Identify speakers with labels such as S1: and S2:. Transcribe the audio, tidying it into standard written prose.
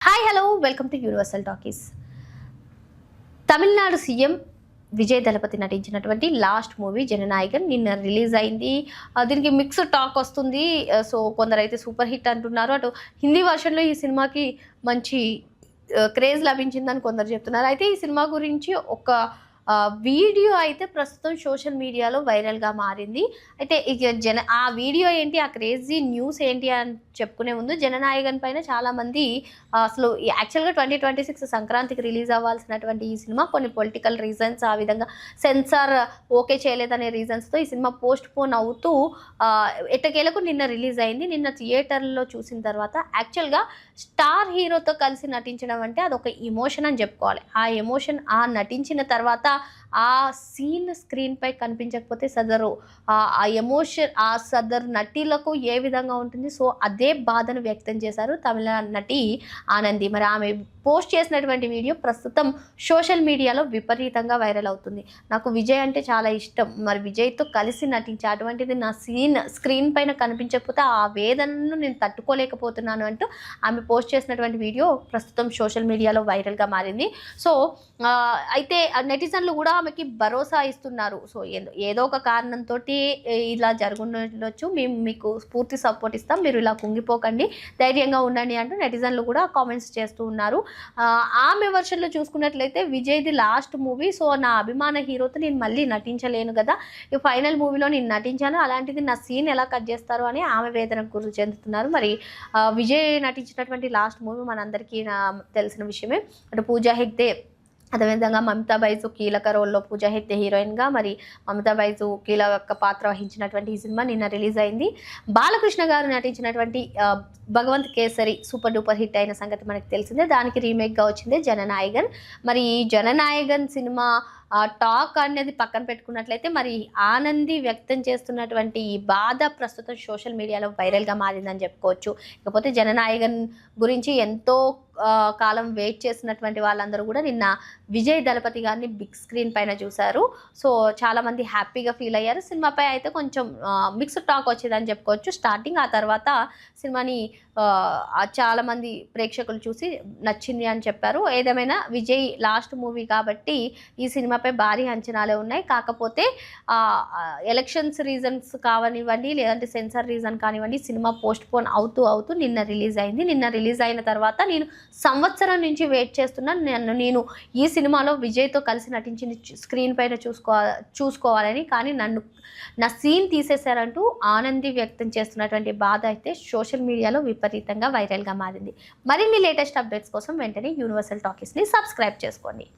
S1: Hi hello welcome to Universal Talkies. Tamil Nadu CM Vijay Thalapathy నటించినటువంటి last movie Jana Nayagan నిన్న release అయింది. దీనికి మిక్స్డ్ టాక్ వస్తుంది. సో కొందరైతే సూపర్ హిట్ అంటున్నారు. అటు హిందీ వర్షన్లో ఈ సినిమాకి మంచి క్రేజ్ లభించిందని కొందరు చెప్తున్నారు. అయితే ఈ సినిమా గురించి ఒక వీడియో అయితే ప్రస్తుతం సోషల్ మీడియాలో వైరల్గా మారింది. అయితే ఇక ఆ వీడియో ఏంటి, ఆ క్రేజీ న్యూస్ ఏంటి అని చెప్పుకునే ముందు జననాయకన్ పైన చాలామంది అసలు యాక్చువల్గా 2026 సంక్రాంతికి రిలీజ్ అవ్వాల్సినటువంటి ఈ సినిమా కొన్ని పొలిటికల్ రీజన్స్, ఆ విధంగా సెన్సార్ ఓకే చేయలేదనే రీజన్స్తో ఈ సినిమా పోస్ట్ పోన్ అవుతూ ఎట్టకేలకు నిన్న రిలీజ్ అయింది. నిన్న థియేటర్లో చూసిన తర్వాత యాక్చువల్గా స్టార్ హీరోతో కలిసి నటించడం అంటే అదొక ఎమోషన్ అని చెప్పుకోవాలి. ఆ ఎమోషన్ ఆ నటించిన తర్వాత ఆ సీన్ స్క్రీన్పై కనిపించకపోతే ఆ ఎమోషన్ ఆ సదరు నటిలకు ఏ విధంగా ఉంటుంది. సో అదే బాధను వ్యక్తం చేశారు తమిళ నటి ఆనంది. మరి ఆమె పోస్ట్ చేసినటువంటి వీడియో ప్రస్తుతం సోషల్ మీడియాలో విపరీతంగా వైరల్ అవుతుంది. నాకు విజయ్ అంటే చాలా ఇష్టం, మరి విజయ్తో కలిసి నటించే అటువంటిది నా స్క్రీన్ పైన కనిపించకపోతే ఆ వేదనను నేను తట్టుకోలేకపోతున్నాను అంటూ ఆమె పోస్ట్ చేసినటువంటి వీడియో ప్రస్తుతం సోషల్ మీడియాలో వైరల్గా మారింది. సో అయితే నెటిజన్లు కూడా ఆమెకి భరోసా ఇస్తున్నారు. సో ఏదో ఒక కారణంతో ఇలా జరుగుండొచ్చు, మేము మీకు పూర్తి సపోర్ట్ ఇస్తాం, మీరు ఇలా కుంగిపోకండి, ధైర్యంగా ఉండండి అంటూ నెటిజన్లు కూడా కామెంట్స్ చేస్తూ ఉన్నారు. ఆమె వర్షన్లో చూసుకున్నట్లయితే విజయ్ది లాస్ట్ మూవీ, సో నా అభిమాన హీరోతో నేను మళ్ళీ నటించలేను కదా, ఈ ఫైనల్ మూవీలో నేను నటించాను, అలాంటిది నా సీన్ ఎలా కట్ చేస్తారు అని ఆమె వేదనకు గురి చెందుతున్నారు. మరి విజయ్ నటించినటువంటి లాస్ట్ మూవీ మనందరికీ తెలిసిన విషయమే. అటు పూజా హెగ్డే, అదేవిధంగా మమతా బైజు కీలక రోల్లో పూజా హెగ్డే హీరోయిన్గా, మరి మమతా బైజు కీలక పాత్ర వహించినటువంటి ఈ సినిమా నిన్న రిలీజ్ అయింది. బాలకృష్ణ గారు నటించినటువంటి Bhagavanth Kesari super duper hit అయిన సంగతి మనకి తెలిసిందే. దానికి రీమేక్గా వచ్చింది జననాయకన్. మరి ఈ జననాయకన్ సినిమా టాక్ అనేది పక్కన పెట్టుకున్నట్లయితే మరి ఆనంది వ్యక్తం చేస్తున్నటువంటి ఈ బాధ ప్రస్తుతం సోషల్ మీడియాలో వైరల్గా మారిందని చెప్పుకోవచ్చు. ఇకపోతే జననాయకన్ గురించి ఎంతో కాలం వెయిట్ చేసినటువంటి వాళ్ళందరూ కూడా నిన్న విజయ్ దళపతి గారిని బిగ్ స్క్రీన్ పైన చూశారు. సో చాలామంది హ్యాపీగా ఫీల్ అయ్యారు. సినిమాపై అయితే కొంచెం మిక్స్డ్ టాక్ వచ్చేదని చెప్పుకోవచ్చు స్టార్టింగ్. ఆ తర్వాత సినిమాని చాలామంది ప్రేక్షకులు చూసి నచ్చింది అని చెప్పారు. ఏదేమైనా విజయ్ లాస్ట్ మూవీ కాబట్టి ఈ సినిమాపై భారీ అంచనాలే ఉన్నాయి. కాకపోతే ఎలక్షన్స్ రీజన్స్ కావనివ్వండి, లేదంటే సెన్సార్ రీజన్ కానివ్వండి, సినిమా పోస్ట్ పోన్ అవుతూ నిన్న రిలీజ్ అయింది. నిన్న రిలీజ్ అయిన తర్వాత నేను సంవత్సరం నుంచి వెయిట్ చేస్తున్నాను నేను ఈ సినిమాలో విజయ్తో కలిసి నటించింది స్క్రీన్ పైన చూసుకోవాలని, కానీ నా సీన్ తీసేశారంటూ ఆనంది వ్యక్తం చేస్తున్నటువంటి బాధ అయితే సోషల్ మీడియాలో విపరీతంగా వైరల్గా మారింది. మరిన్ని లేటెస్ట్ అప్డేట్స్ కోసం వెంటనే యూనివర్సల్ టాకీస్ని సబ్స్క్రైబ్ చేసుకోండి.